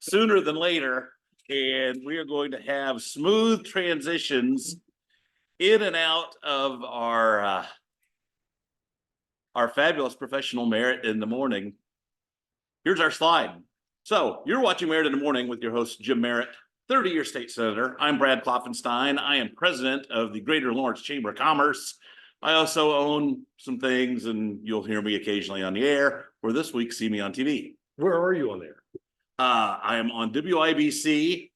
sooner than later. And we are going to have smooth transitions in and out of our fabulous professional Merritt in the morning. Here's our slide. So you're watching Merritt in the Morning with your host, Jim Merritt, 30-year state senator. I'm Brad Klopfenstein. I am president of the Greater Lawrence Chamber of Commerce. I also own some things, and you'll hear me occasionally on the air, or this week, see me on TV. Where are you on there? I am on WIBC.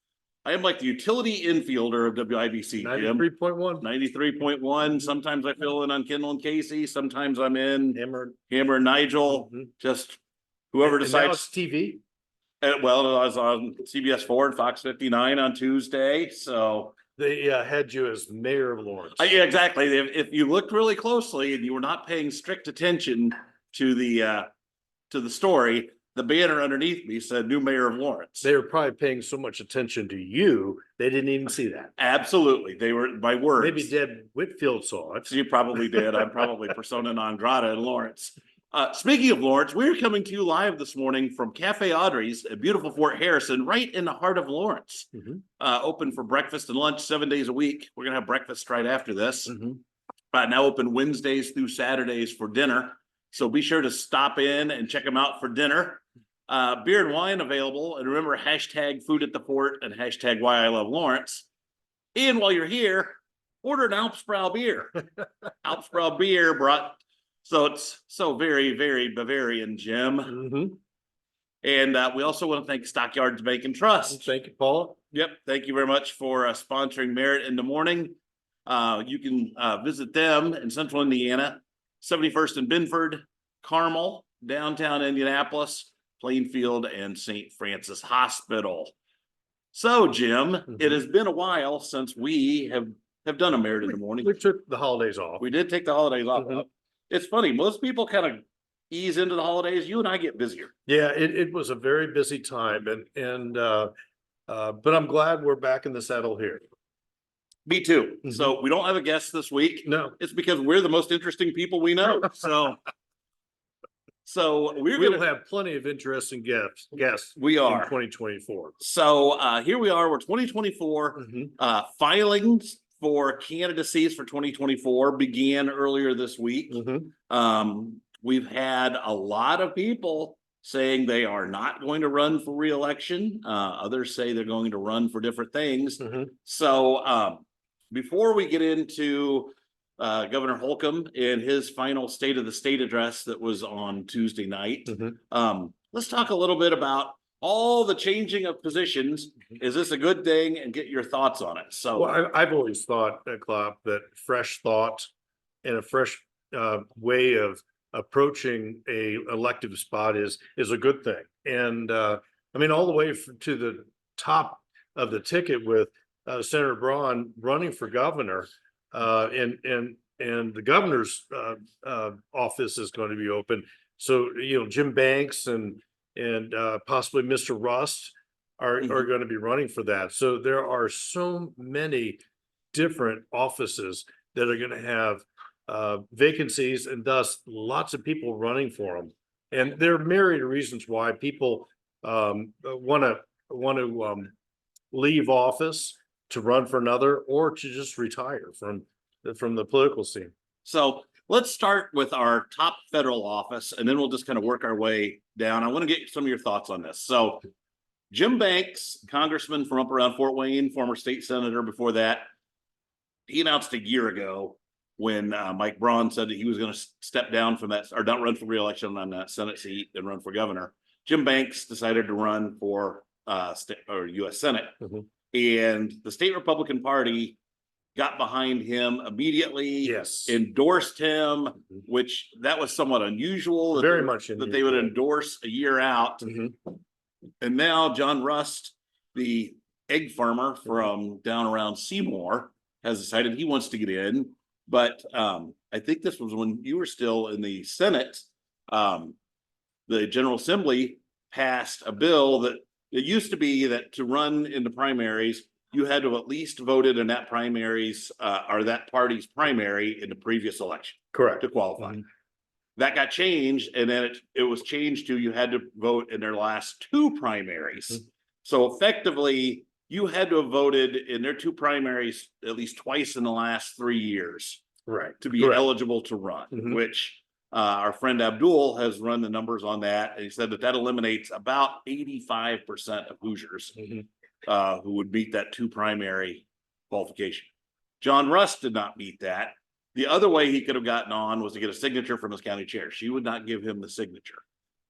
I am like the utility infielder of WIBC. 93.1. 93.1. Sometimes I fill in on Kendall and Casey. Sometimes I'm in Hammer and Nigel. Just whoever and decides. now it's TV. Well, I was on CBS 4 and Fox 59 on Tuesday. So They had you as mayor of Lawrence. yeah, exactly. If you looked really closely and you were not paying strict attention to the story, the banner underneath me said new mayor of Lawrence. They were probably paying so much attention to you, they didn't even see that. Absolutely. They were my words. Maybe Deb Whitfield saw it. So you probably did. I'm probably persona non grata in Lawrence. Speaking of Lawrence, we're coming to you live this morning from Cafe Audrey's at beautiful Fort Harrison, right in the heart of Lawrence. Open for breakfast and lunch 7 days a week. We're going to have breakfast right after this. Now open Wednesdays through Saturdays for dinner. So be sure to stop in and check them out for dinner. Beer and wine available. And remember, hashtag food at the fort and hashtag why I love Lawrence. And while you're here, order an Alpsbrau beer. Alpsbrau beer brought, so it's so very, very Bavarian, Jim. And we also want to thank Stockyards Bank and Trust. Thank you, Paula. Yep. Thank you very much for sponsoring Merritt in the Morning. You can visit them in Central Indiana, 71st and Binford, Carmel, downtown Indianapolis, Plainfield, and St. Francis Hospital. So, Jim, it has been a while since we have done a Merritt in the Morning. We took the holidays off. We did take the holidays off. It's funny. Most people kind of ease into the holidays. You and I get busier. Yeah, it was a very busy time, but I'm glad we're back in the saddle here. Me too. So we don't have a guest this week. No, it's because we're the most interesting people we know. So we'll have plenty of interesting guests. We are in 2024. So here we are. We're 2024. Filings for candidacies for 2024 began earlier this week. We've had a lot of people saying they are not going to run for re-election. Others say they're going to run for different things. So before we get into Governor Holcomb and his final State of the State address that was on Tuesday night, let's talk a little bit about all the changing of positions. Is this a good thing? And get your thoughts on it. So well, I've always thought, Klopp, that fresh thought and a fresh way of approaching a elective spot is a good thing. And I mean, all the way to the top of the ticket with Senator Braun running for governor, and the governor's office is going to be open. So, Jim Banks and possibly Mr. Rust are going to be running for that. So there are so many different offices that are going to have vacancies, and thus lots of people running for them. And there are myriad reasons why people want to leave office to run for another, or to just retire from the political scene. So let's start with our top federal office, and then we'll just kind of work our way down. I want to get some of your thoughts on this. So Jim Banks, congressman from up around Fort Wayne, former state senator before that, he announced a year ago when Mike Braun said that he was going to step down from that, or not run for re-election on that Senate seat and run for governor. Jim Banks decided to run for U.S. Senate. And the state Republican Party got behind him immediately, endorsed him, which that was somewhat unusual. Very much that they would endorse a year out. And now John Rust, the egg farmer from down around Seymour, has decided he wants to get in. But I think this was when you were still in the Senate. The General Assembly passed a bill that it used to be that to run in the primaries, you had to at least voted in that primaries or that party's primary in the previous election. Correct. To qualify. That got changed, and then it was changed to you had to vote in their last two primaries. So effectively, you had to have voted in their two primaries at least twice in the last 3 years Right. to be Correct. eligible to run, Mhm. which our friend Abdul has run the numbers on that. And he said that eliminates about 85% of Hoosiers Mhm. who would meet that two primary qualification. John Rust did not meet that. The other way he could have gotten on was to get a signature from his county chair. She would not give him the signature.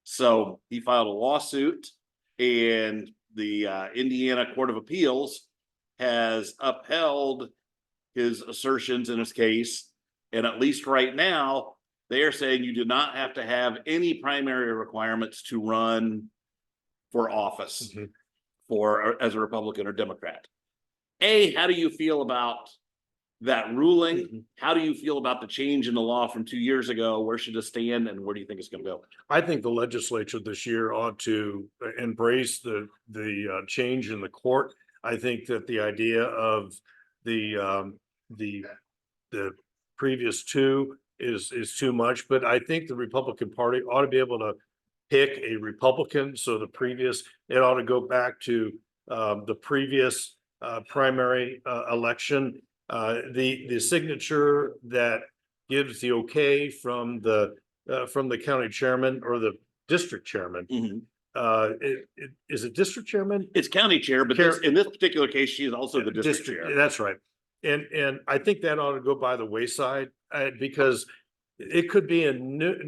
So he filed a lawsuit, and the Indiana Court of Appeals has upheld his assertions in his case. And at least right now, they are saying you do not have to have any primary requirements to run for office Mhm. as a Republican or Democrat. How do you feel about that ruling? Mhm. How do you feel about the change in the law from 2 years ago? Where should it stand, and where do you think it's going to go? I think the legislature this year ought to embrace the change in the court. I think that the idea of the the previous two is too much, but I think the Republican Party ought to be able to pick a Republican. So it ought to go back to the previous primary election. The signature that gives the okay from the county chairman or the district chairman. Mhm. Is it district chairman? It's county chair, but in this particular case, she is also the district chair. That's right. And I think that ought to go by the wayside because it could be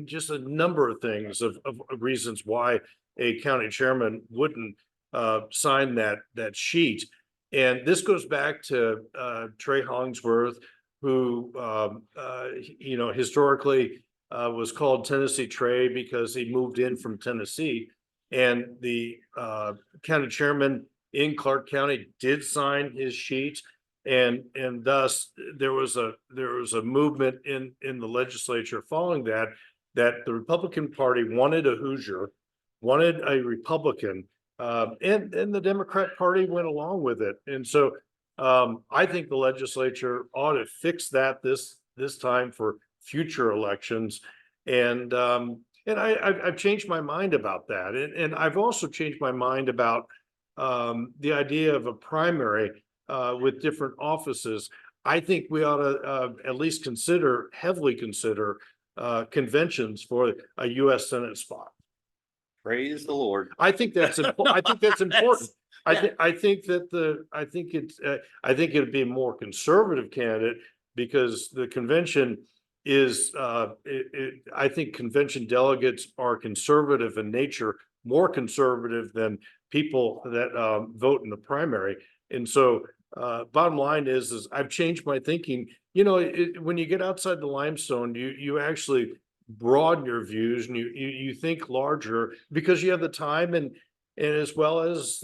just a number of things of reasons why a county chairman wouldn't sign that sheet. And this goes back to Trey Hollingsworth, who historically was called Tennessee Trey because he moved in from Tennessee. And the county chairman in Clark County did sign his sheet. And thus there was a movement in the legislature following that the Republican Party wanted a Hoosier, wanted a Republican, and the Democrat Party went along with it. And so I think the legislature ought to fix that this time for future elections. And I've changed my mind about that. And I've also changed my mind about the idea of a primary with different offices. I think we ought to at least heavily consider conventions for a U.S. Senate spot. Praise the Lord. I think that's important. I think that's important. I think it'd be a more conservative candidate because the convention is I think convention delegates are conservative in nature, more conservative than people that vote in the primary. And so bottom line is I've changed my thinking. When you get outside the limestone, you actually broaden your views and you think larger because you have the time and as well as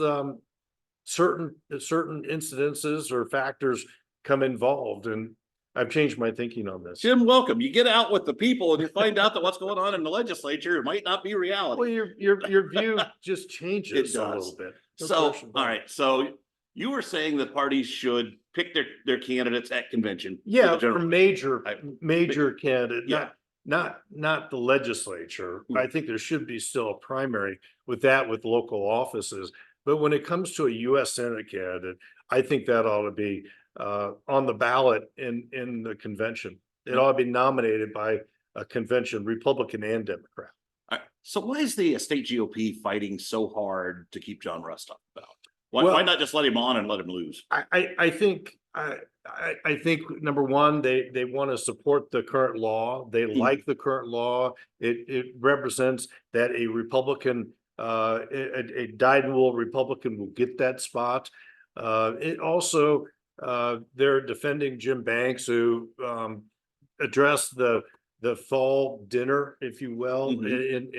certain incidences or factors come involved. And I've changed my thinking on this. Jim, welcome. You get out with the people and you find out that what's going on in the legislature, it might not be reality. Well, your view just changes a little bit. So, all right. So you were saying that parties should pick their candidates at convention. Yeah, for major candidate, Yeah. not the legislature. Mm. I think there should be still a primary with local offices. But when it comes to a U.S. Senate candidate, I think that ought to be on the ballot in the convention. It ought to be nominated by a convention, Republican and Democrat. All right. So why is the state GOP fighting so hard to keep John Rust off the ballot? Why not just let him on and let him lose? I think number one, they want to support the current law. They like the current law. It represents that a Republican, a dyed-in-the-wool Republican will get that spot. It also they're defending Jim Banks, who addressed the fall dinner, if you will, in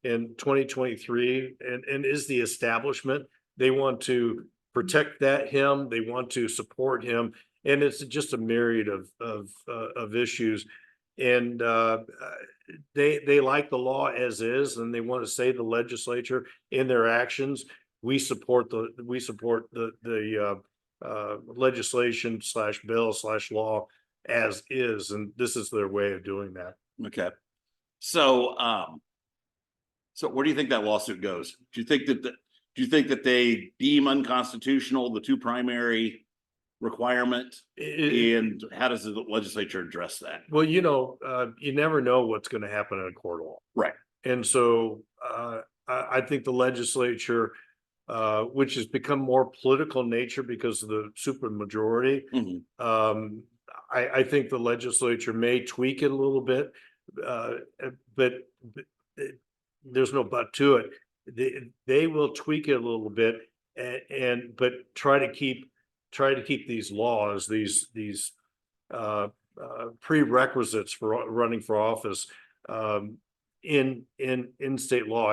2023, and is the establishment. They want to protect him. They want to support him, and it's just a myriad of issues. And they like the law as is, and they want to say the legislature in their actions. We support the legislation /bill/law as is, and this is their way of doing that. Okay. So, so where do you think that lawsuit goes? Do you think that Do you think that they deem unconstitutional the two primary requirement? And how does the legislature address that? Well, you never know what's going to happen in a court of law. Right. And so I think the legislature, which has become more political in nature because of the supermajority, I think the legislature may tweak it a little bit, but there's no but to it. They will tweak it a little bit, but try to keep these laws, these prerequisites for running for office in state law.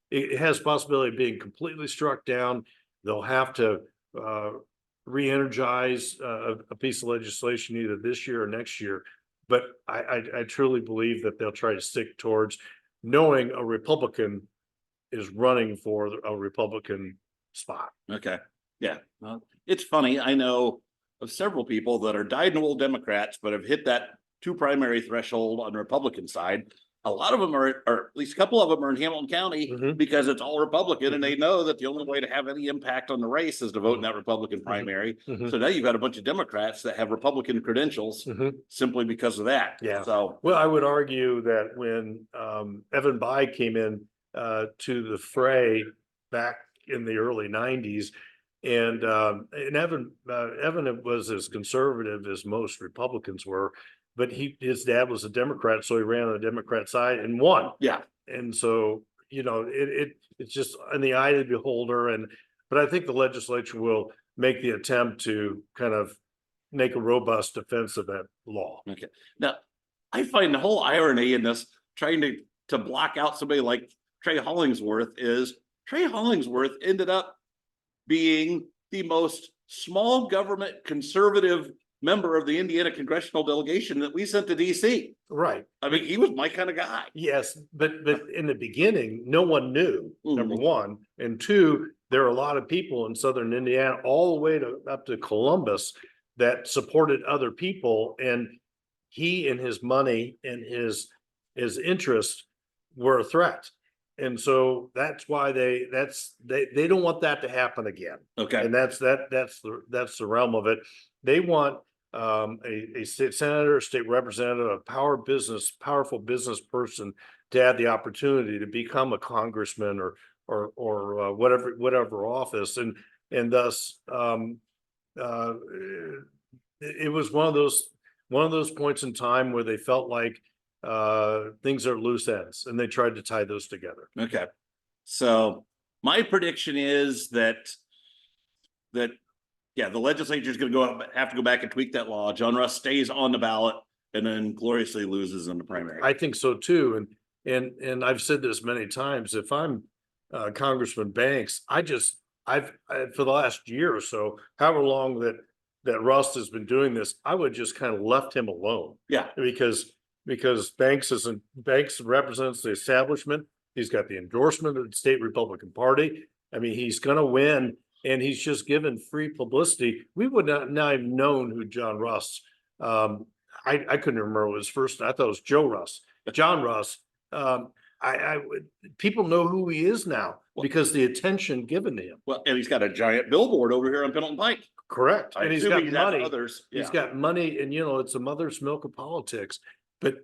It has possibility of being completely struck down. They'll have to re-energize a piece of legislation either this year or next year. But I truly believe that they'll try to stick towards knowing a Republican is running for a Republican spot. Okay. Yeah. Well, it's funny. I know of several people that are dyed-in-the-wool Democrats, but have hit that two primary threshold on the Republican side. A lot of them are, or at least a couple of them are in Hamilton County because it's all Republican, and they know that the only way to have any impact on the race is to vote in that Republican primary. So now you've got a bunch of Democrats that have Republican credentials simply because of that. Yeah. So, well, I would argue that when Evan Bayh came in to the fray back in the early 90s, and Evan was as conservative as most Republicans were, but his dad was a Democrat, so he ran on the Democrat side and won. Yeah. And so, it's just in the eye of the beholder. But I think the legislature will make the attempt to kind of make a robust defense of that law. Okay. Now, I find the whole irony in this, trying to block out somebody like Trey Hollingsworth, is Trey Hollingsworth ended up being the most small government conservative member of the Indiana congressional delegation that we sent to DC. Right. I mean, he was my kind of guy. Yes, but in the beginning, no one knew, number one. And two, there are a lot of people in southern Indiana, all the way up to Columbus, that supported other people. And he and his money and his interest were a threat. And so that's why they don't want that to happen again. Okay. And that's the realm of it. They want a state senator, state representative, a powerful business person to have the opportunity to become a congressman or whatever office. And thus it was one of those points in time where they felt like things are loose ends, and they tried to tie those together. Okay. So my prediction is that yeah, the legislature is going to have to go back and tweak that law. John Russ stays on the ballot and then gloriously loses in the primary. I think so too. And I've said this many times. If I'm Congressman Banks, I've for the last year or so, however long that Russ has been doing this, I would just kind of left him alone. Yeah. Because Banks represents the establishment. He's got the endorsement of the state Republican Party. I mean, he's going to win. And he's just given free publicity. We would not have known who John Russ. I couldn't remember his first. I thought it was Joe Russ. John Russ. People know who he is now because the attention given to him. Well, and he's got a giant billboard over here on Pendleton Pike. Correct. And he's got money. Others. Yeah. He's got money, and it's a mother's milk of politics. But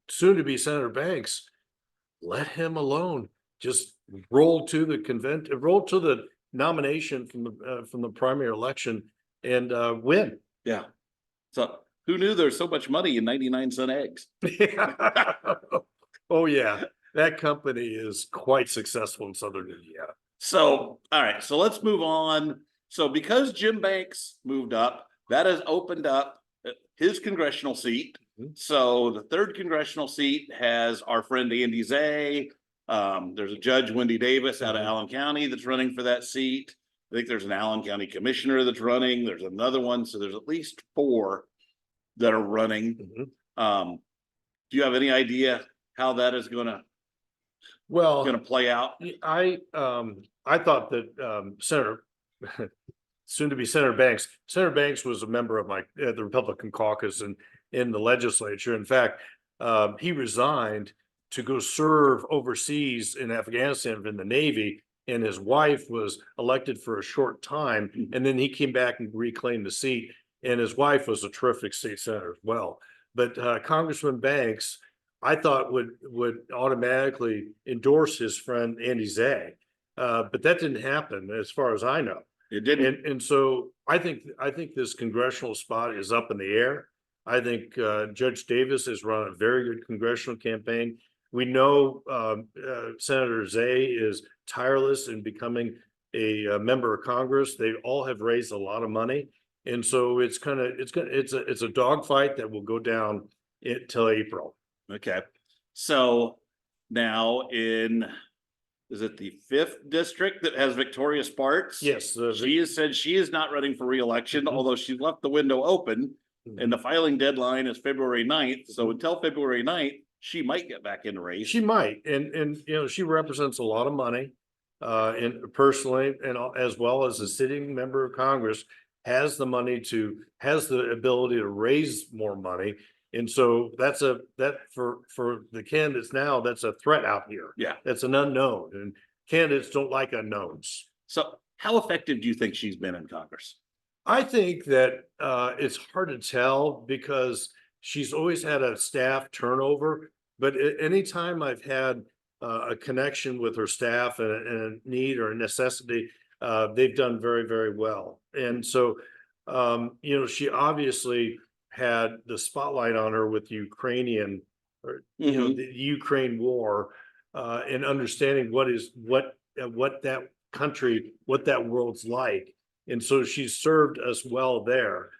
soon to be Senator Banks, let him alone. Just roll to the nomination from the primary election and win. Yeah. So who knew there's so much money in 99-cent eggs? Oh yeah, that company is quite successful in southern Indiana. So all right, so let's move on. So because Jim Banks moved up, that has opened up his congressional seat. So the 3rd congressional seat has our friend Andy Zay. There's a Judge Wendy Davis out of Allen County that's running for that seat. I think there's an Allen County commissioner that's running. There's another one. So there's at least 4 that are running. Do you have any idea how that is going to play out? I thought that Senator soon to be Senator Banks was a member of the Republican caucus and in the legislature. In fact, he resigned to go serve overseas in Afghanistan in the Navy. And his wife was elected for a short time, and then he came back and reclaimed the seat. And his wife was a terrific state senator as well. But Congressman Banks, I thought would automatically endorse his friend Andy Zay, but that didn't happen as far as I know. It didn't. And so I think this congressional spot is up in the air. I think Judge Davis has run a very good congressional campaign. We know Senator Zay is tireless in becoming a member of Congress. They all have raised a lot of money, and so it's a dogfight that will go down till April. Okay. So now is it the 5th district that has Victoria Sparks? Yes, She has said she is not running for reelection, although she left the window open, Mhm. and the filing deadline is February 9th. So until February 9th, she might get back in the race. She might, and she represents a lot of money, and personally, and as well as a sitting member of Congress, has the ability to raise more money. And so that for the candidates now, that's a threat out here. Yeah. That's an unknown, and candidates don't like unknowns. So how effective do you think she's been in Congress? I think that it's hard to tell because she's always had a staff turnover, but anytime I've had a connection with her staff and a need or a necessity, they've done very, very well. And so, she obviously had the spotlight on her with Ukrainian, or the Ukraine war, and understanding what that country, what that world's like. And so she's served us well there.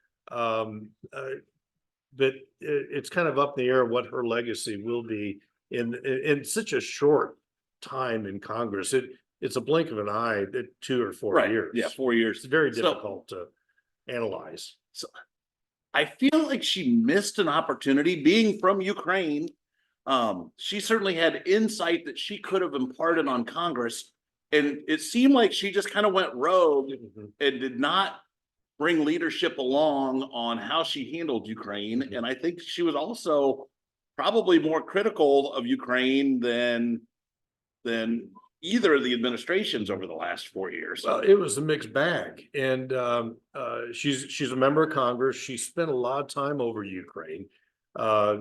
But it's kind of up in the air what her legacy will be in such a short time in Congress. It's a blink of an eye, 2 or 4 Right. years. Yeah, 4 years. It's very So- difficult to analyze. So I feel like she missed an opportunity being from Ukraine. She certainly had insight that she could have imparted on Congress. And it seemed like she just kind of went rogue Mhm. and did not bring leadership along on how she handled Ukraine. Mhm. And I think she was also probably more critical of Ukraine than either of the administrations over the last 4 years. Well, it was a mixed bag, and she's a member of Congress. She spent a lot of time over Ukraine.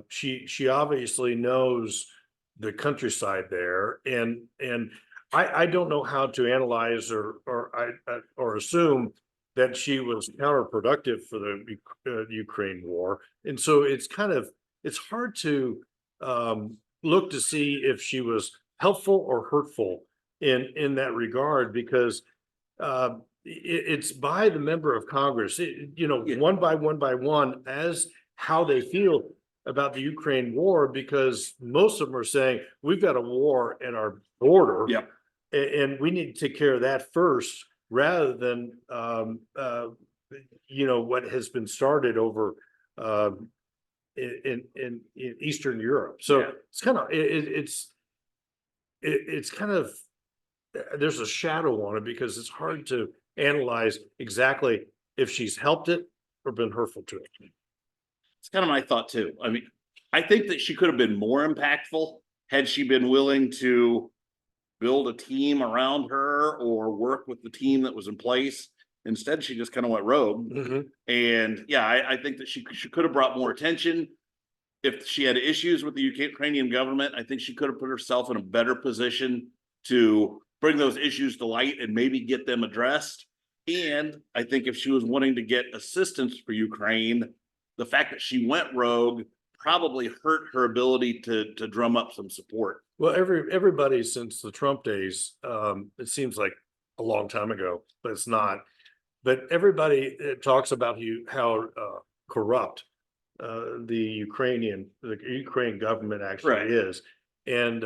She obviously knows the countryside there, and I don't know how to analyze or assume that she was counterproductive for the Ukraine war, and so it's hard to look to see if she was helpful or hurtful in that regard, because it's by the member of Congress, Yeah. one by one, as how they feel about the Ukraine war, because most of them are saying we've got a war at our border. Yep. And we need to take care of that first, rather than what has been started over in Eastern Europe. So Yeah. it's kind of it's kind of there's a shadow on it, because it's hard to analyze exactly if she's helped it or been hurtful to it. It's kind of my thought too. I mean, I think that she could have been more impactful had she been willing to build a team around her or work with the team that was in place. Instead, she just kind of went rogue. And yeah, I think that she could have brought more attention. If she had issues with the Ukrainian government, I think she could have put herself in a better position to bring those issues to light and maybe get them addressed. And I think if she was wanting to get assistance for Ukraine, the fact that she went rogue probably hurt her ability to drum up some support. Well, everybody since the Trump days, it seems like a long time ago, but it's not. But everybody talks about how corrupt the Ukraine government actually Right. is, and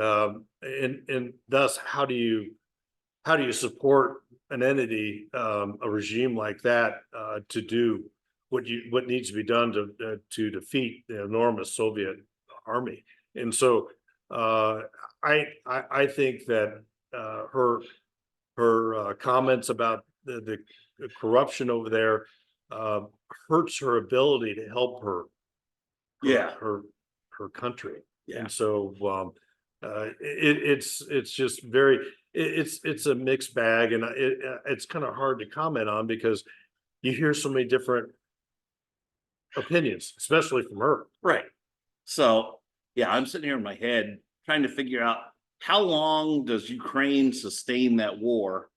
thus how do you support an entity, a regime like that, to do what needs to be done to defeat the enormous Soviet army? And so I think that her comments about the corruption over there hurts her ability to help her Yeah. her country. Yeah. And so It's just very, it's a mixed bag, and it's kind of hard to comment on because you hear so many different opinions, especially from her. Right. So, yeah, I'm sitting here in my head trying to figure out how long does Ukraine sustain that war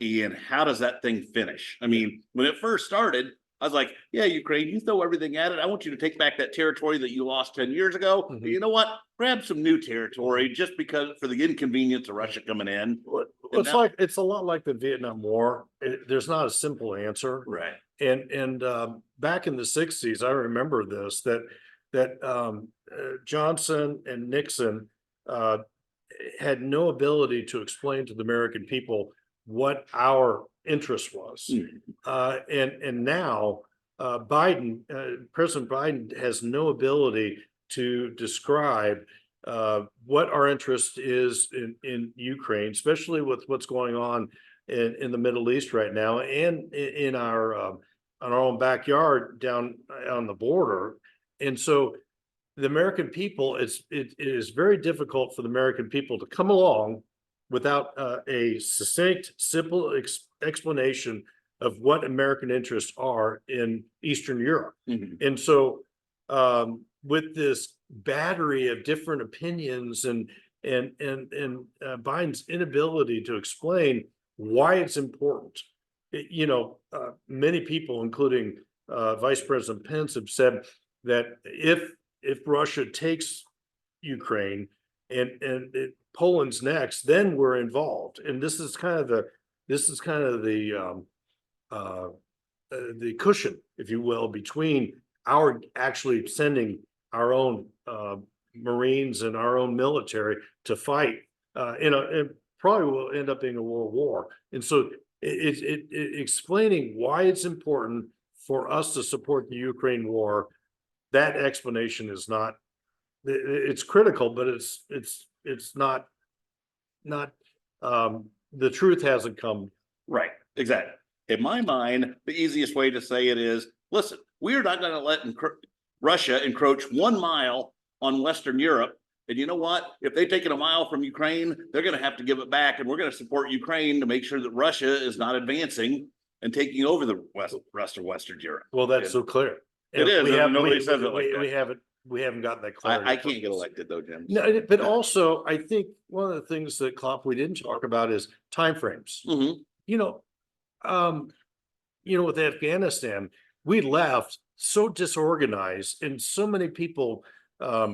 and how does that thing finish? I mean, when it first started, I was like, yeah, Ukraine, you throw everything at it. I want you to take back that territory that you lost 10 years ago. Mhm. But you know what? Grab some new territory just because for the inconvenience of Russia coming in. Well, And it's now- like, it's a lot like the Vietnam War. There's not a simple answer. Right. And back in the '60s, I remember this, that Johnson and Nixon uh, had no ability to explain to the American people what our interest was. Mhm. And now President Biden has no ability to describe what our interest is in Ukraine, especially with what's going on in the Middle East right now, and in our on our own backyard down on the border. And so the American people, it is very difficult for the American people to come along without a succinct, simple explanation of what American interests are in Eastern Europe. Mhm. And so, with this battery of different opinions and Biden's inability to explain why it's important, many people, including Vice President Pence, have said that if Russia takes Ukraine and Poland's next, then we're involved. And this is kind of the cushion, if you will, between our actually sending our own Marines and our own military to fight. It probably will end up being a world war. And so explaining why it's important for us to support the Ukraine war, that explanation is not, it's critical, but it's not the truth hasn't come. Right. Exactly. In my mind, the easiest way to say it is, listen, we're not going to let Russia encroach 1 mile on Western Europe. And you know what? If they take it a mile from Ukraine, they're going to have to give it back. And we're going to support Ukraine to make sure that Russia is not advancing and taking over the rest of Western Europe. Well, that's And so clear. it is, We and have, nobody says it like we, that. we haven't gotten that clarity. I can't get elected though, Jim. No, but also I think one of the things that Klopp we didn't talk about is timeframes. Mhm. You know, with Afghanistan, we left so disorganized and so many people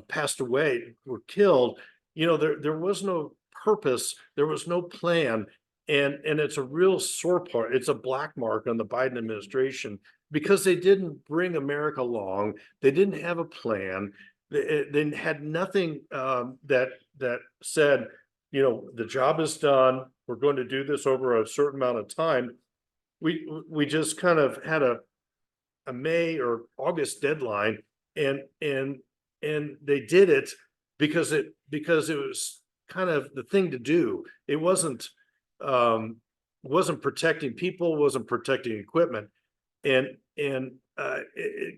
passed away, were killed. There was no purpose, there was no plan. And it's a real sore part. It's a black mark on the Biden administration because they didn't bring America along. They didn't have a plan. They had nothing that said, the job is done. We're going to do this over a certain amount of time. We just kind of had a May or August deadline, and they did it because it was kind of the thing to do. It wasn't protecting people, wasn't protecting equipment, and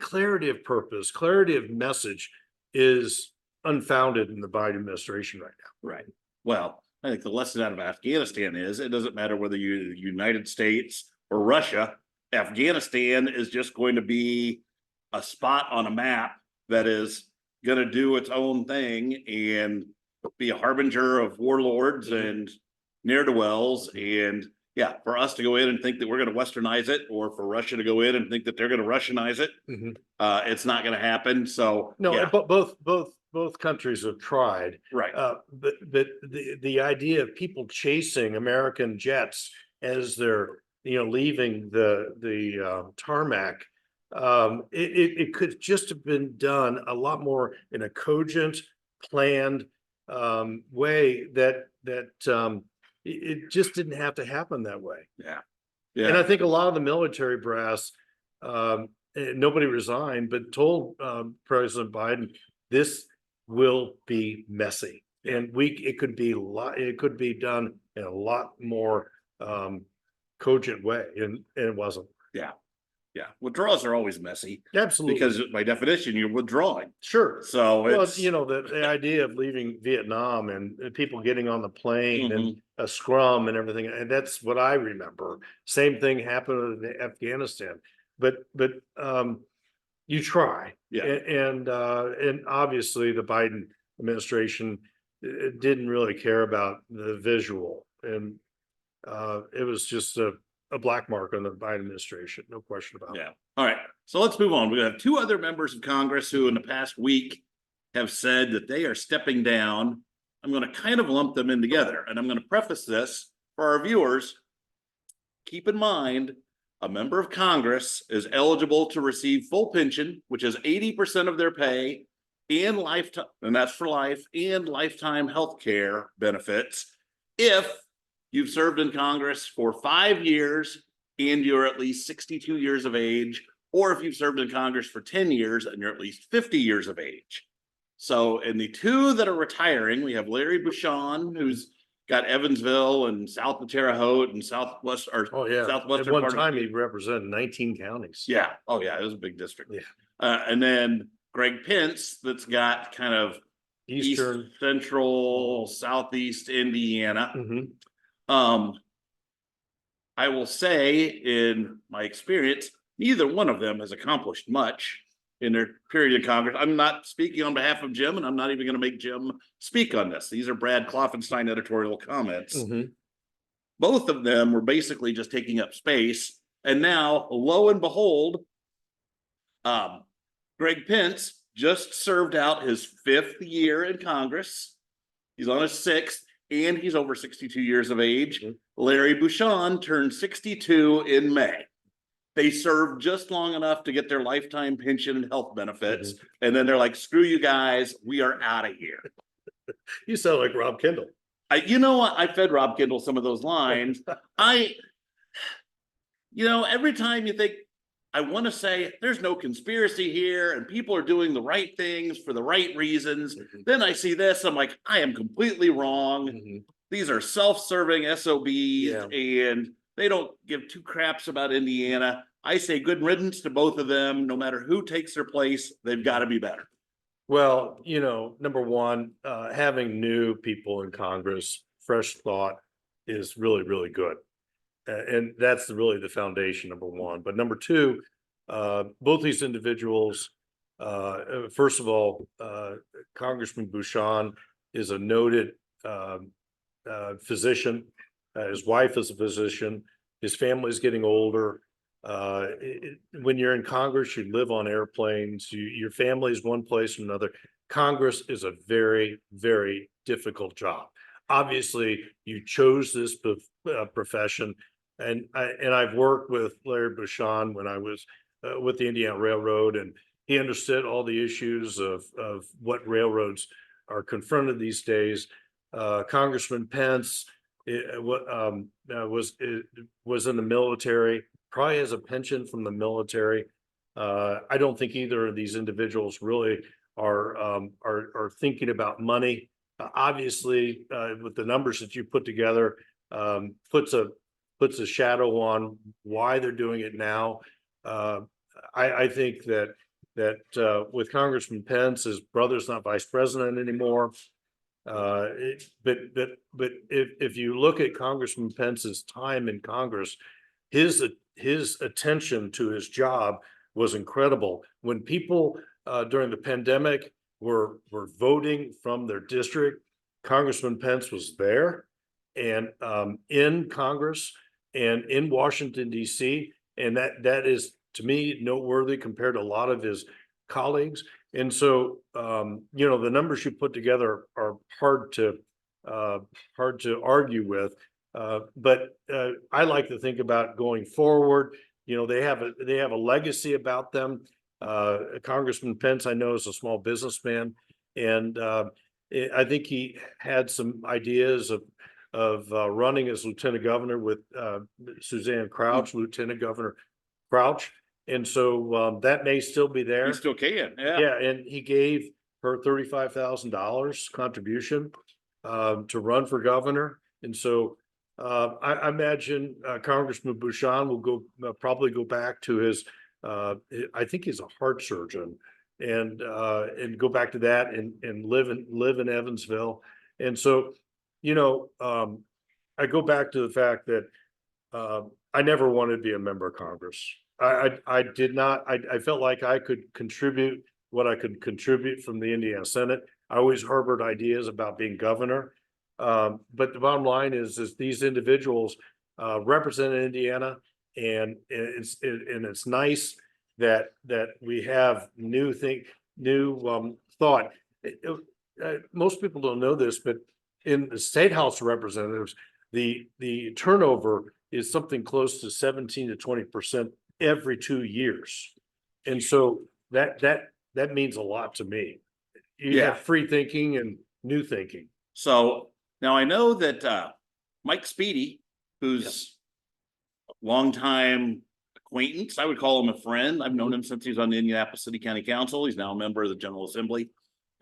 clarity of purpose, clarity of message is unfounded in the Biden administration right now. Right. Well, I think the lesson out of Afghanistan is it doesn't matter whether you're the United States or Russia. Afghanistan is just going to be a spot on a map that is going to do its own thing and be a harbinger of warlords and ne'er-do-wells. And yeah, for us to go in and think that we're going to Westernize it, or for Russia to go in and think that they're going to Russianize it, it's not going to happen. So No, yeah. but both countries have tried. Right. But the idea of people chasing American jets as they're leaving the tarmac, it could just have been done a lot more in a cogent, planned way that it just didn't have to happen that way. Yeah. And I think a lot of the military brass, nobody resigned, but told President Biden, this will be messy, and it could be done in a lot more cogent way, and it wasn't. Yeah. Yeah, withdrawals are always messy Absolutely. because by definition, you're withdrawing. Sure. So Well, it's, the idea of leaving Vietnam and people getting on the plane and Mhm. a scrum and everything, and that's what I remember. Same thing happened in Afghanistan, but you try. Yeah. And obviously the Biden administration didn't really care about the visual, and it was just a black mark on the Biden administration, no question about it. Yeah. All right. So let's move on. We have two other members of Congress who in the past week have said that they are stepping down. I'm going to kind of lump them in together, and I'm going to preface this for our viewers. Keep in mind, a member of Congress is eligible to receive full pension, which is 80% of their pay, and lifetime, and that's for life, and lifetime health care benefits if you've served in Congress for 5 years and you're at least 62 years of age, or if you've served in Congress for 10 years and you're at least 50 years of age. So in the two that are retiring, we have Larry Bouchon, who's got Evansville and South of Terre Haute and Southwest or Oh, yeah. At southwestern one part of. time, he represented 19 counties. Yeah. Oh, yeah. It was a big district. Yeah. And then Greg Pence, that's got kind of Eastern. East Central, Southeast Indiana. Mhm. I will say, in my experience, neither one of them has accomplished much in their period in Congress. I'm not speaking on behalf of Jim, and I'm not even going to make Jim speak on this. These are Brad Klopfenstein editorial comments. Mhm. Both of them were basically just taking up space. And now, lo and behold, Greg Pence just served out his 5th year in Congress. He's on his 6th, and he's over 62 years of age. Mhm. Larry Bouchon turned 62 in May. They served just long enough to get their lifetime pension and health benefits. And then they're like, screw you guys, we are out of here. You sound like Rob Kendall. You know what? I fed Rob Kendall some of those lines. Every time you think, I want to say there's no conspiracy here and people are doing the right things for the right reasons. Then I see this, I'm like, I am completely wrong. These are self-serving SOBs and they don't give two craps about Indiana. I say good riddance to both of them. No matter who takes their place, they've got to be better. Well, number one, having new people in Congress, fresh thought is really, really good. And that's really the foundation, number one. But number two, both these individuals, first of all, Congressman Bouchon is a noted physician. His wife is a physician. His family is getting older. When you're in Congress, you live on airplanes. Your family is one place or another. Congress is a very, very difficult job. Obviously, you chose this profession, and I've worked with Larry Bouchon when I was with the Indiana Railroad, and he understood all the issues of what railroads are confronted these days. Congressman Pence was in the military, probably has a pension from the military. I don't think either of these individuals really are thinking about money. Obviously, with the numbers that you put together, puts a shadow on why they're doing it now. I think that with Congressman Pence, his brother's not vice president anymore. But if you look at Congressman Pence's time in Congress, his attention to his job was incredible. When people during the pandemic were voting from their district, Congressman Pence was there and in Congress and in Washington, D.C. And that is, to me, noteworthy compared to a lot of his colleagues. And so, the numbers you put together are hard to argue with. But I like to think about going forward. They have a legacy about them. Congressman Pence, I know, is a small businessman, and I think he had some ideas of running as lieutenant governor with Suzanne Crouch, Lieutenant Governor Crouch. And so that may still be there. You still can. Yeah. And he gave her $35,000 contribution to run for governor. And so I imagine Congressman Bouchon will probably go back to his I think he's a heart surgeon, and go back to that and live in Evansville. And so, I go back to the fact that I never wanted to be a member of Congress. I did not. I felt like I could contribute what I could contribute from the Indiana Senate. I always harbored ideas about being governor. But the bottom line is these individuals represent Indiana, and it's nice that we have new thought. Most people don't know this, but in the State House of Representatives, the turnover is something close to 17 to 20% every 2 years. And so that means a lot to me. You Yeah. have free thinking and new thinking. So now I know that Mike Speedy, who's a longtime acquaintance, I would call him a friend. I've known him since he was on the Indianapolis City County Council. He's now a member of the General Assembly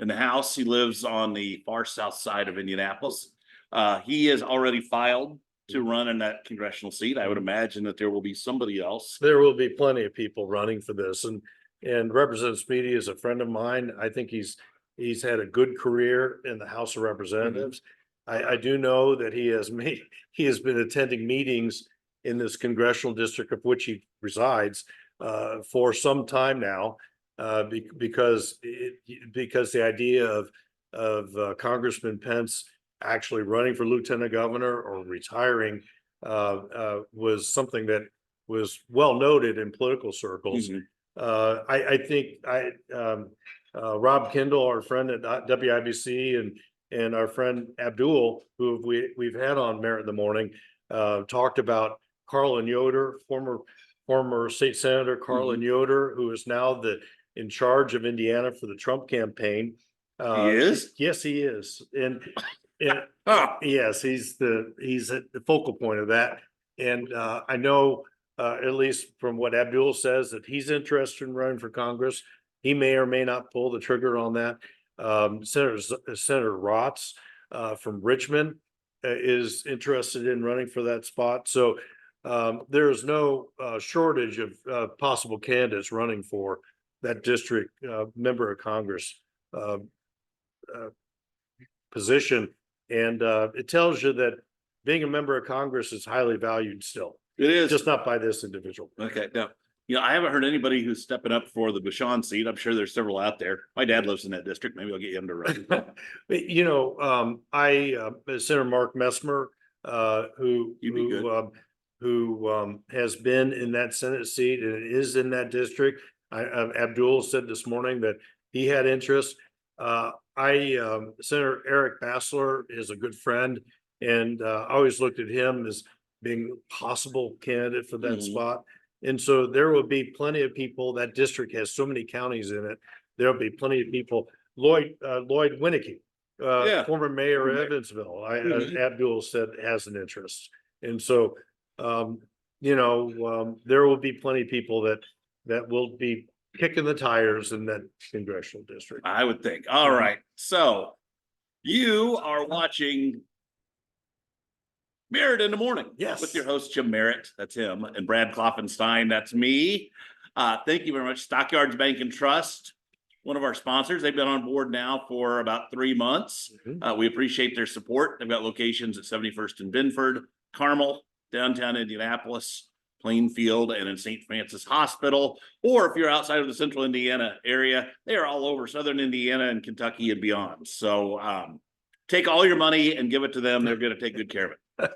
in the House. He lives on the far south side of Indianapolis. He has already filed to run in that congressional seat. I would imagine that there will be somebody else. There will be plenty of people running for this, and Representative Speedy is a friend of mine. I think he's had a good career in the House of Representatives. I do know that he has been attending meetings in this congressional district of which he resides for some time now, because the idea of Congressman Pence actually running for lieutenant governor or retiring was something that was well noted in political circles. I think Rob Kendall, our friend at WIBC, and our friend Abdul, who we've had on Merritt in the Morning, talked about Carlin Yoder, former state senator Carlin Yoder, who is now in charge of Indiana for the Trump campaign. He is? Yes, he is. And Oh, yes, he's at the focal point of that. And I know, at least from what Abdul says, that he's interested in running for Congress. He may or may not pull the trigger on that. Senator Rotz from Richmond is interested in running for that spot. So there is no shortage of possible candidates running for that district member of Congress position. And it tells you that being a member of Congress is highly valued still. it is. Just not by this individual. Okay. Now, I haven't heard anybody who's stepping up for the Bashan seat. I'm sure there's several out there. My dad lives in that district. Maybe I'll get him to run. Senator Mark Messmer, who has been in that Senate seat and is in that district. Abdul said this morning that he had interest. Senator Eric Bassler is a good friend, and I always looked at him as being a possible candidate for that spot. And so there will be plenty of people. That district has so many counties in it. There'll be plenty of people. Lloyd Winnicky, former mayor of Evansville, Abdul said has an interest. And so, there will be plenty of people that will be kicking the tires in that congressional district. I would think. All right. So you are watching Merritt in the Morning. Yes. With your host, Jim Merritt. That's him. And Brad Klopfenstein. That's me. Thank you very much. Stockyards Bank and Trust, one of our sponsors. They've been on board now for about 3 months. We appreciate their support. They've got locations at 71st and Binford, Carmel, downtown Indianapolis, Plainfield, and in St. Francis Hospital. Or if you're outside of the central Indiana area, they are all over southern Indiana and Kentucky and beyond. So take all your money and give it to them. They're going to take good care of it.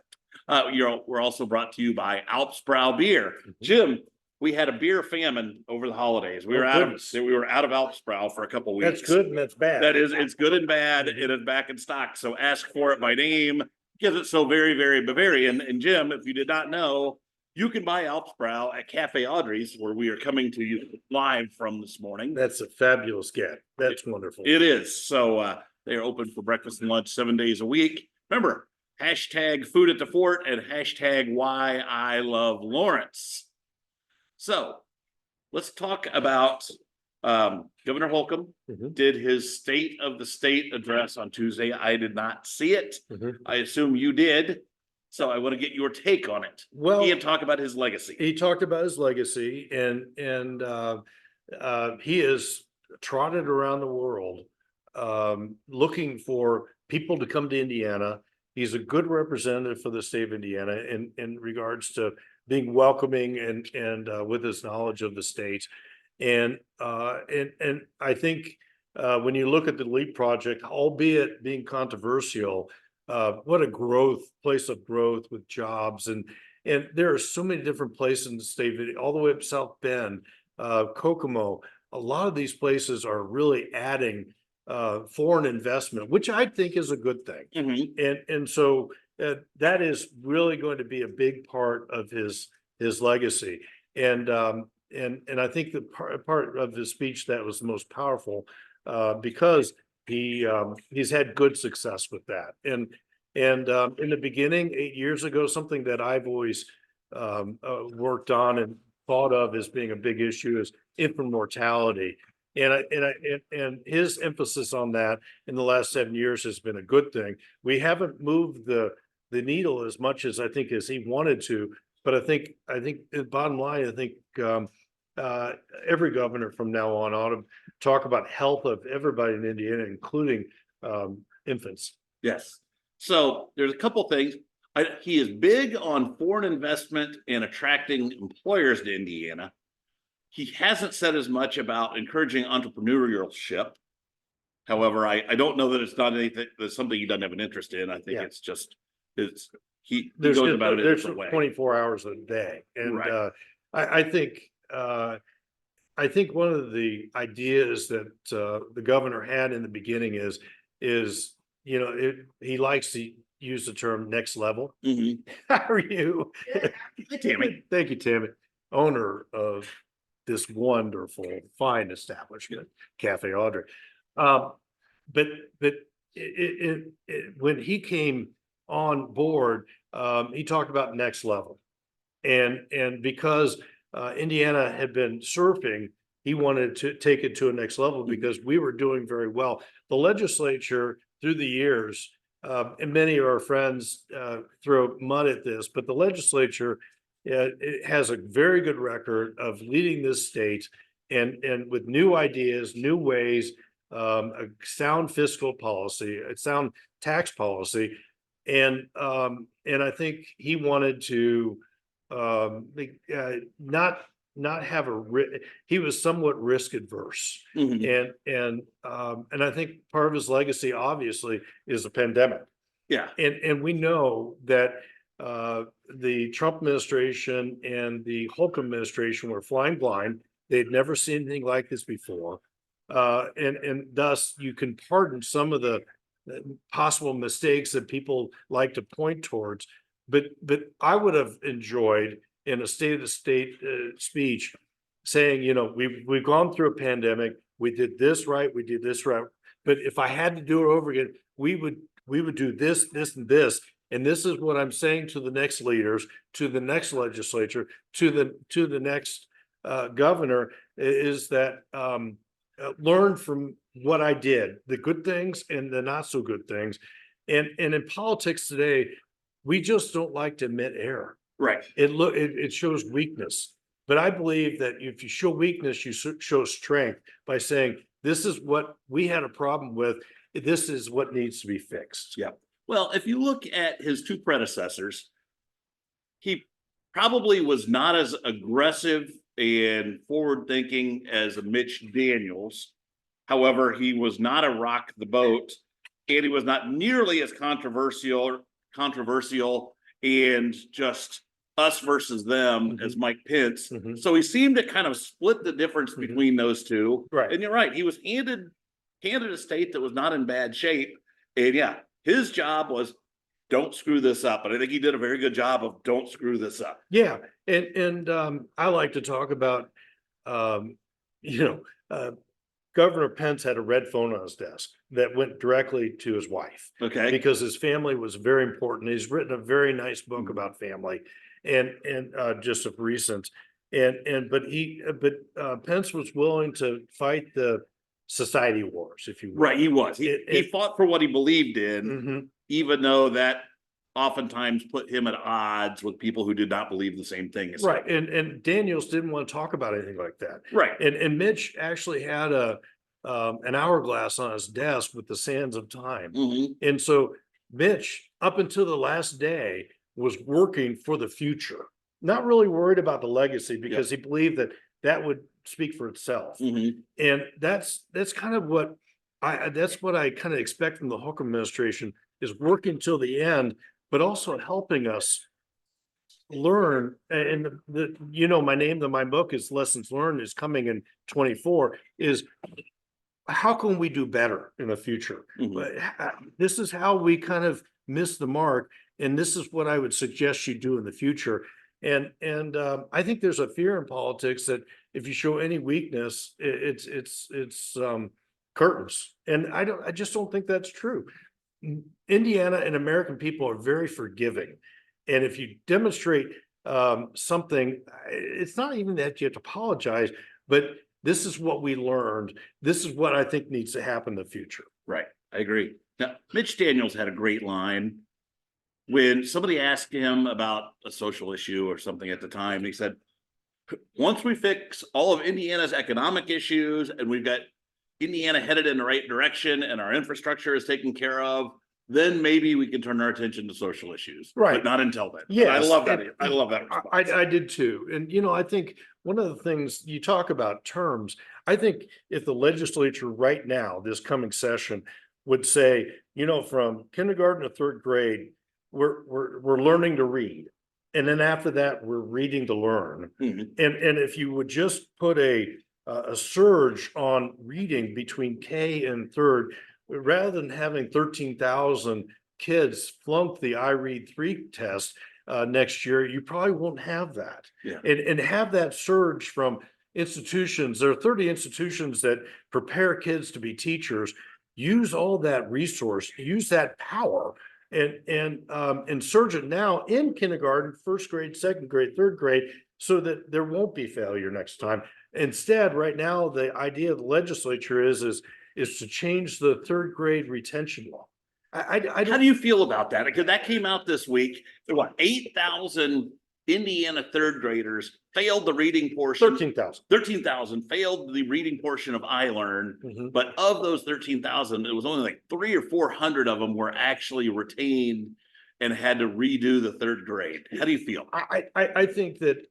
We're also brought to you by Alpsbrow Beer. Jim, we had a beer famine over the holidays. We were out of Alpsbrow for a couple of weeks. That's good and that's bad. It's good and bad. It is back in stock. So ask for it by name because it's so very, very Bavarian. And Jim, if you did not know, you can buy Alpsbrow at Cafe Audrey's, where we are coming to you live from this morning. That's a fabulous get. That's wonderful. It is. So they are open for breakfast and lunch 7 days a week. Remember, hashtag food at the fort and hashtag why I love Lawrence. So let's talk about Governor Holcomb did his State of the State address on Tuesday. I did not see it. I assume you did. So I want to get your take on it. Well, And talk about his legacy. he talked about his legacy and he is trotted around the world looking for people to come to Indiana. He's a good representative for the state of Indiana in regards to being welcoming and with his knowledge of the state. And I think when you look at the LEAP project, albeit being controversial, what a place of growth with jobs. And there are so many different places in the state, all the way up South Bend, Kokomo. A lot of these places are really adding foreign investment, which I think is a good thing. And so that is really going to be a big part of his legacy. And I think the part of his speech that was the most powerful because he's had good success with that. And in the beginning, 8 years ago, something that I've always worked on and thought of as being a big issue is infant mortality. And his emphasis on that in the last 7 years has been a good thing. We haven't moved the needle as much as I think as he wanted to, but I think the bottom line, I think every governor from now on ought to talk about health of everybody in Indiana, including infants. Yes. So there's a couple things. He is big on foreign investment and attracting employers to Indiana. He hasn't said as much about encouraging entrepreneurship. However, I don't know that it's not anything that's something he doesn't have an interest in. I think it's just he goes about it in a different way. 24 hours a day, and right. I think one of the ideas that the governor had in the beginning is he likes to use the term next level. How are you? Hi, Tammy. Thank you, Tammy, owner of this wonderful, fine establishment, Cafe Audrey. But when he came on board, he talked about next level, and because Indiana had been surfing, he wanted to take it to a next level because we were doing very well. The legislature through the years, and many of our friends throw mud at this, but the legislature it has a very good record of leading this state and with new ideas, new ways, a sound fiscal policy, a sound tax policy. And I think he wanted to not have he was somewhat risk adverse. And I think part of his legacy obviously is a pandemic. Yeah. And we know that the Trump administration and the Holcomb administration were flying blind. They'd never seen anything like this before. And thus you can pardon some of the possible mistakes that people like to point towards. But I would have enjoyed in a state of the state speech saying, we've gone through a pandemic. We did this right. We did this right. But if I had to do it over again, we would do this, this, and this. And this is what I'm saying to the next leaders, to the next legislature, to the next governor, is that learn from what I did, the good things and the not so good things. And in politics today, we just don't like to admit error. Right. It shows weakness. But I believe that if you show weakness, you show strength by saying, this is what we had a problem with. This is what needs to be fixed. Yeah. Well, if you look at his two predecessors, he probably was not as aggressive and forward-thinking as a Mitch Daniels. However, he was not a rock the boat, and he was not nearly as controversial and just us versus them as Mike Pence. So he seemed to kind of split the difference between those two. Right. And you're right, he was handed a state that was not in bad shape. And yeah, his job was don't screw this up. And I think he did a very good job of don't screw this up. Yeah. And I like to talk about, Governor Pence had a red phone on his desk that went directly to his wife. Okay. Because his family was very important. He's written a very nice book about family and just of recent. But Pence was willing to fight the society wars, if you will. Right, he was. He fought for what he believed in, even though that oftentimes put him at odds with people who did not believe the same thing as him. Right. And Daniels didn't want to talk about anything like that. Right. And Mitch actually had an hourglass on his desk with the sands of time. Mhm. And so Mitch, up until the last day, was working for the future, not really worried about the legacy because he believed that that would speak for itself. Mhm. And that's kind of what that's what I kind of expect from the Holcomb administration, is working till the end, but also helping us learn. And my name of my book is Lessons Learned, is coming in 24, is how can we do better in the future? Mhm. But this is how we kind of miss the mark, and this is what I would suggest you do in the future. And I think there's a fear in politics that if you show any weakness, it's curtains. And I just don't think that's true. Indiana and American people are very forgiving. And if you demonstrate something, it's not even that you have to apologize, but this is what we learned. This is what I think needs to happen in the future. Right. I agree. Now, Mitch Daniels had a great line when somebody asked him about a social issue or something at the time. He said, once we fix all of Indiana's economic issues and we've got Indiana headed in the right direction and our infrastructure is taken care of, then maybe we can turn our attention to social issues. Right. But not until then. Yes. I love that. I love that response. I did too. And, I think one of the things you talk about terms, I think if the legislature right now, this coming session, would say, from kindergarten to third grade, we're learning to read. And then after that, we're reading to learn. Mhm. And if you would just put a surge on reading between K and third, rather than having 13,000 kids flunk the I Read 3 test next year, you probably won't have that. Yeah. And have that surge from institutions. There are 30 institutions that prepare kids to be teachers. Use all that resource, use that power, and surge it now in kindergarten, first grade, second grade, third grade, so that there won't be failure next time. Instead, right now, the idea of the legislature is to change the third grade retention law. I How don't, do you feel about that? Because that came out this week. There were 8,000 Indiana third graders failed the reading portion. 13,000. 13,000 failed the reading portion of iLearn. Mhm. But of those 13,000, it was only like 300 or 400 of them were actually retained and had to redo the third grade. How do you feel? I think that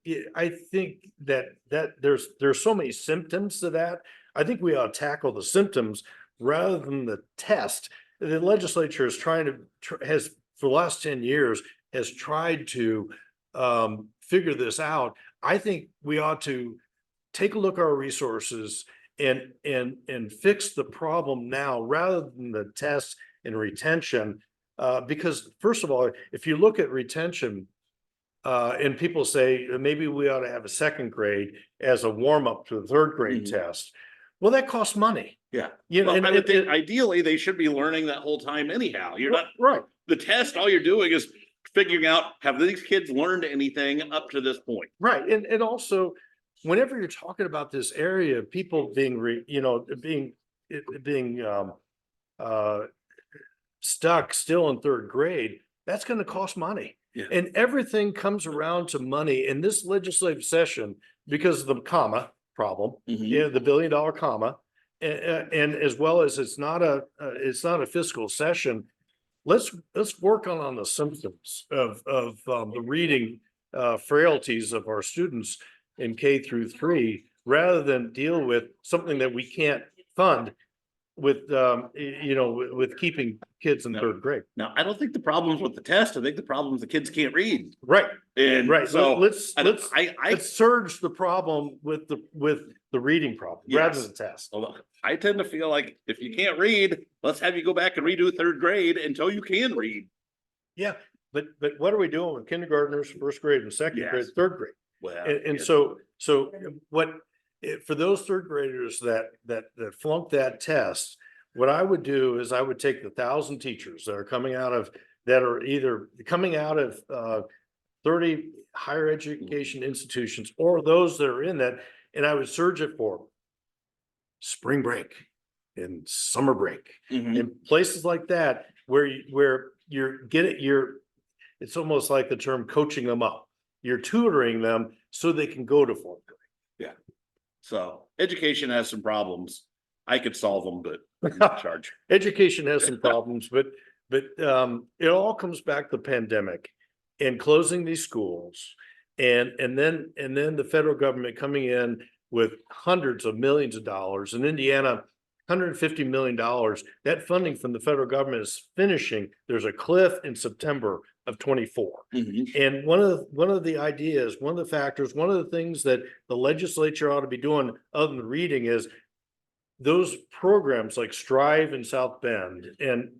there's so many symptoms to that. I think we ought to tackle the symptoms rather than the test. The legislature is has for the last 10 years has tried to figure this out. I think we ought to take a look at our resources and fix the problem now rather than the test and retention. Because first of all, if you look at retention, and people say maybe we ought to have a second grade as a warm up to the third grade Mhm. test. Well, that costs money. Yeah. Well, I would think ideally they should be learning that whole time anyhow. You're not right. the test, all you're doing is figuring out, have these kids learned anything up to this point? Right. And also, whenever you're talking about this area, people being stuck still in third grade, that's going to cost money. Yeah. And everything comes around to money in this legislative session because of the comma problem, Mhm. the $1 billion comma, and as well as it's not a fiscal session. Let's work on the symptoms of the reading frailties of our students in K through 3, rather than deal with something that we can't fund with with keeping kids in No. third grade. Now, I don't think the problem's with the test. I think the problem's the kids can't read. Right. And Right. so Let's I surge the problem with the reading problem rather Yes. than the test. although I tend to feel like if you can't read, let's have you go back and redo third grade until you can read. Yeah, but what are we doing with kindergartners, first grade and second grade, Yes. third grade? Well, And yes. so what, for those third graders that flunk that test, what I would do is I would take the 1,000 teachers that are either coming out of 30 higher education institutions or those that are in that, and I would surge it for spring break and summer break Mhm. and places like that where you're it's almost like the term coaching them up. You're tutoring them so they can go to fourth grade. So education has some problems. I could solve them, but I'm not in charge. Education has some problems, but it all comes back to the pandemic and closing these schools. And then the federal government coming in with hundreds of millions of dollars. In Indiana, $150 million. That funding from the federal government is finishing. There's a cliff in September of 24. And one of the ideas, one of the factors, one of the things that the legislature ought to be doing other than reading is those programs like Strive in South Bend and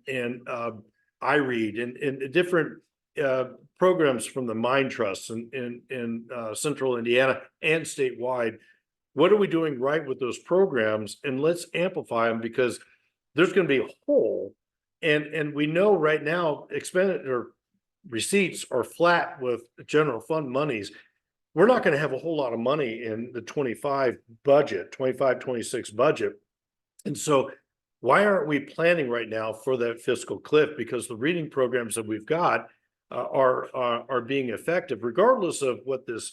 iRead and different programs from the Mind Trusts in Central Indiana and statewide. What are we doing right with those programs? And let's amplify them, because there's going to be a hole. And we know right now expenditure receipts are flat with general fund monies. We're not going to have a whole lot of money in the 25 budget, 26 budget. And so why aren't we planning right now for that fiscal cliff? Because the reading programs that we've got are being effective, regardless of what this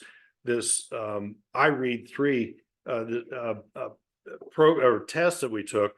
iRead 3 test that we took.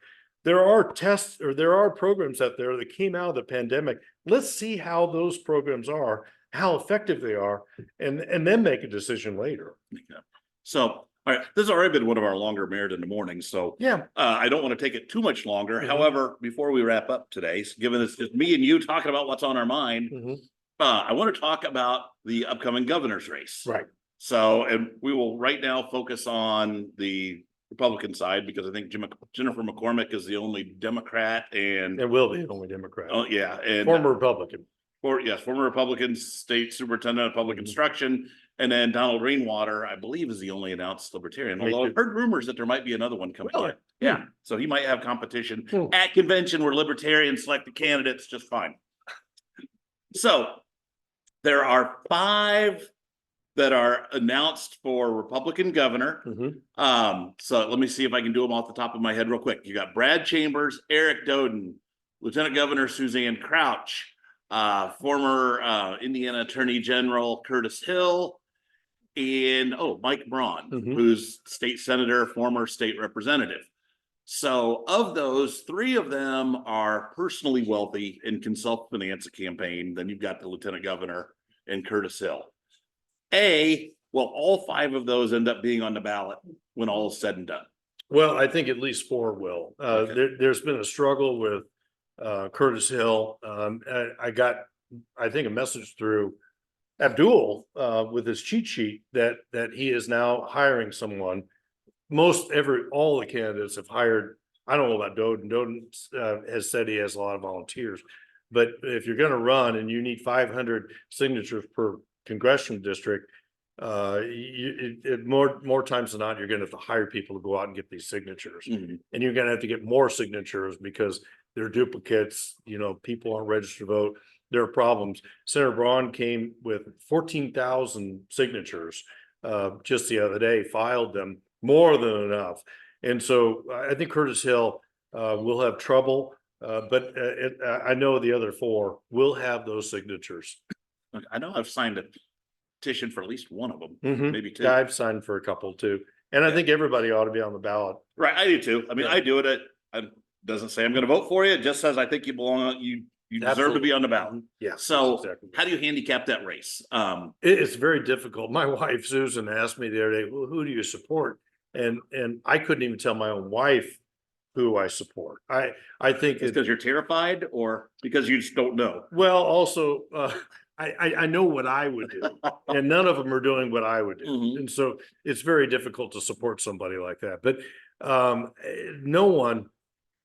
There are tests, or there are programs out there that came out of the pandemic. Let's see how those programs are, how effective they are, and then make a decision later. Yeah. So, all right, this has already been one of our longer Merritt in the morning, so Yeah. I don't want to take it too much longer. However, before we wrap up today, given it's just me and you talking about what's on our mind, I want to talk about the upcoming governor's race. Right. So, and we will right now focus on the Republican side, because I think Jennifer McCormick is the only Democrat, and It will be the only Democrat. oh yeah, and Former Republican. former Republican state superintendent of public instruction, and then Donald Rainwater, I believe, is the only announced Libertarian. Although I've heard rumors that there might be another one coming Really? in. Yeah, so he might have competition Hmm. at convention where Libertarians select the candidates just fine. So there are 5 that are announced for Republican governor. So let me see if I can do them off the top of my head real quick. You got Brad Chambers, Eric Doden, Lieutenant Governor Suzanne Crouch, former Indiana Attorney General Curtis Hill, and Mike Braun, who's state senator, former state representative. So of those, 3 of them are personally wealthy and can self-finance a campaign. Then you've got the Lieutenant Governor and Curtis Hill. Will all 5 of those end up being on the ballot when all is said and done? Well, I think at least 4 will. There's been a struggle with Curtis Hill. I got, I think, a message through Abdul with his cheat sheet that he is now hiring someone. All the candidates have hired. I don't know about Doden. Doden has said he has a lot of volunteers, but if you're going to run and you need 500 signatures per congressional district, more times than not, you're going to have to hire people to go out and get these signatures, and you're going to have to get more signatures because they're duplicates. People aren't registered to vote. There are problems. Senator Braun came with 14,000 signatures just the other day, filed them, more than enough. And so I think Curtis Hill will have trouble, but I know the other 4 will have those signatures. I know I've signed a petition for at least one of them, maybe 2. Yeah, I've signed for a couple too. And I think everybody ought to be on the ballot. Right, I do too. I mean, I do it. It doesn't say I'm going to vote for you. It just says I think you belong. You deserve to be on the ballot. Yeah. So exactly. how do you handicap that race? It's very difficult. My wife Susan asked me the other day, well, who do you support? And I couldn't even tell my own wife who I support. I think it's because you're terrified, or because you just don't know. Well, also I know what I would do, and none of them are doing what I would do. And so it's very difficult to support somebody like that. But no one,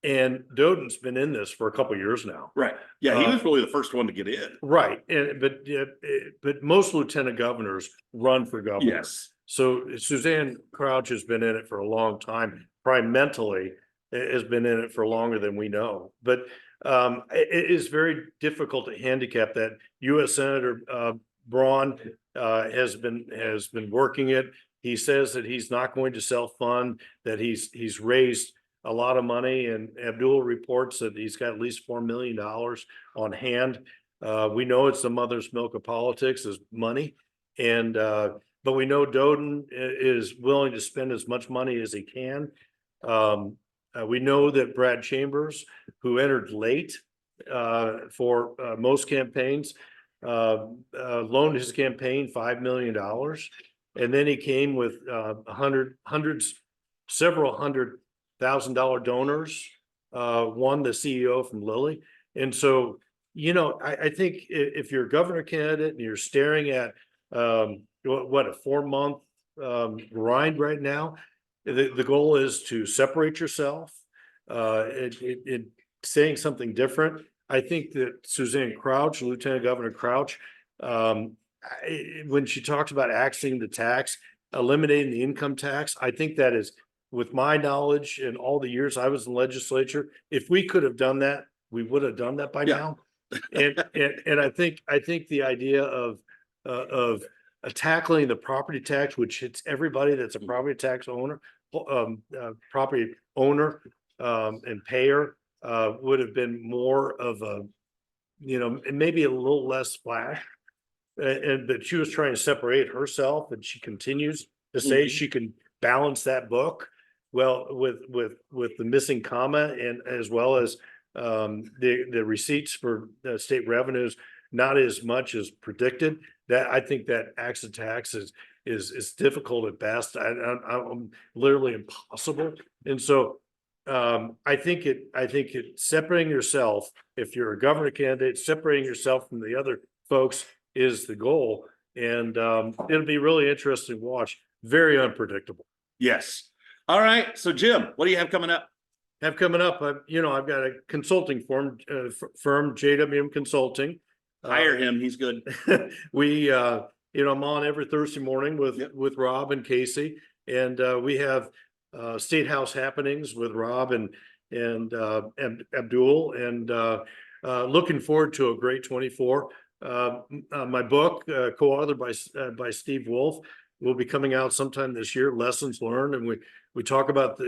and Doden's been in this for a couple of years now. Right. Yeah, he was really the first one to get in. Right. But most lieutenant governors run for governor. Yes. So Suzanne Crouch has been in it for a long time, probably mentally has been in it for longer than we know. But it is very difficult to handicap that. U.S. Senator Braun has been working it. He says that he's not going to self-fund, that he's raised a lot of money, and Abdul reports that he's got at least $4 million on hand. We know it's the mother's milk of politics is money. And, but we know Doden is willing to spend as much money as he can. We know that Brad Chambers, who entered late for most campaigns, loaned his campaign $5 million. And then he came with several $100,000 donors, one, the CEO from Lilly. And so, you know, I think if you're a governor candidate and you're staring at what a 4-month grind right now, the goal is to separate yourself, saying something different. I think that Suzanne Crouch, Lieutenant Governor Crouch, when she talks about axing the tax, eliminating the income tax, I think that is, with my knowledge and all the years I was in the legislature, if we could have done that, we would have done that by now. And I think the idea of tackling the property tax, which hits everybody that's a property tax owner, and payer, would have been more of a, you know, maybe a little less splash. And but she was trying to separate herself, and she continues to say she can balance that book well with the missing comma, and as well as the receipts for state revenues not as much as predicted. That I think that axe of tax is difficult at best. I'm literally impossible. And so I think it separating yourself, if you're a governor candidate, separating yourself from the other folks is the goal. And it'll be really interesting to watch. Very unpredictable. Yes. All right. So Jim, what do you have coming up? I've got a consulting firm, JWM Consulting. Hire him. He's good. I'm on every Thursday morning with Rob and Casey, and we have State House happenings with Rob and Abdul, and looking forward to a great 24. My book, co-authored by Steve Wolf, will be coming out sometime this year. Lessons learned, and we talk about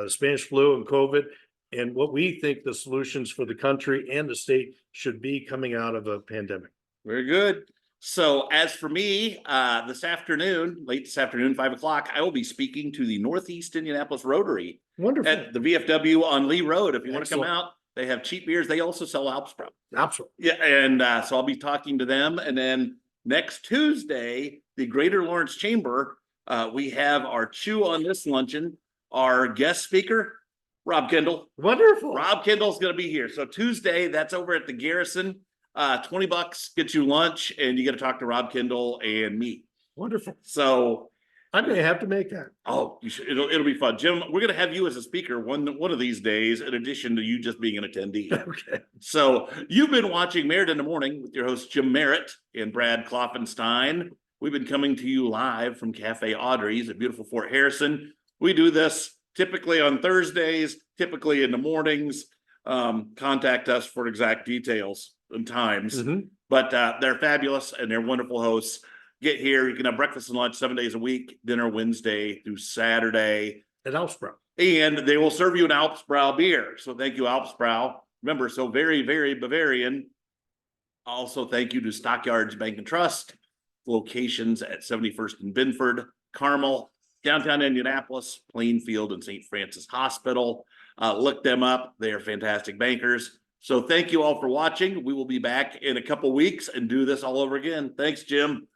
Spanish flu and COVID, and what we think the solutions for the country and the state should be coming out of a pandemic. Very good. So as for me, late this afternoon, 5 o'clock, I will be speaking to the Northeast Indianapolis Rotary. Wonderful. At the VFW on Lee Road. If you want to come Excellent. out, they have cheap beers. They also sell Alpsprout. Absolutely. Yeah, and so I'll be talking to them. And then next Tuesday, the Greater Lawrence Chamber, we have our Chew on This luncheon. Our guest speaker, Rob Kendall. Wonderful. Rob Kendall's going to be here. So Tuesday, that's over at the Garrison. $20 gets you lunch, and you get to talk to Rob Kendall and me. Wonderful. So I may have to make that. Oh, you should. It'll be fun, Jim. We're going to have you as a speaker one of these days, in addition to you just being an attendee. Okay. So you've been watching Merritt in the Morning with your hosts Jim Merritt and Brad Klopfenstein. We've been coming to you live from Cafe Audrey's at beautiful Fort Harrison. We do this typically on Thursdays, typically in the mornings. Contact us for exact details and times. But they're fabulous and they're wonderful hosts. Get here. You can have breakfast and lunch 7 days a week, dinner Wednesday through Saturday. At Alpsprout. And they will serve you an Alpsprout beer. So thank you, Alpsprout. Remember, so very, very Bavarian. Also, thank you to Stockyards Bank and Trust. Locations at 71st and Binford, Carmel, downtown Indianapolis, Plainfield, and St. Francis Hospital. Look them up. They are fantastic bankers. So thank you all for watching. We will be back in a couple weeks and do this all over again. Thanks, Jim.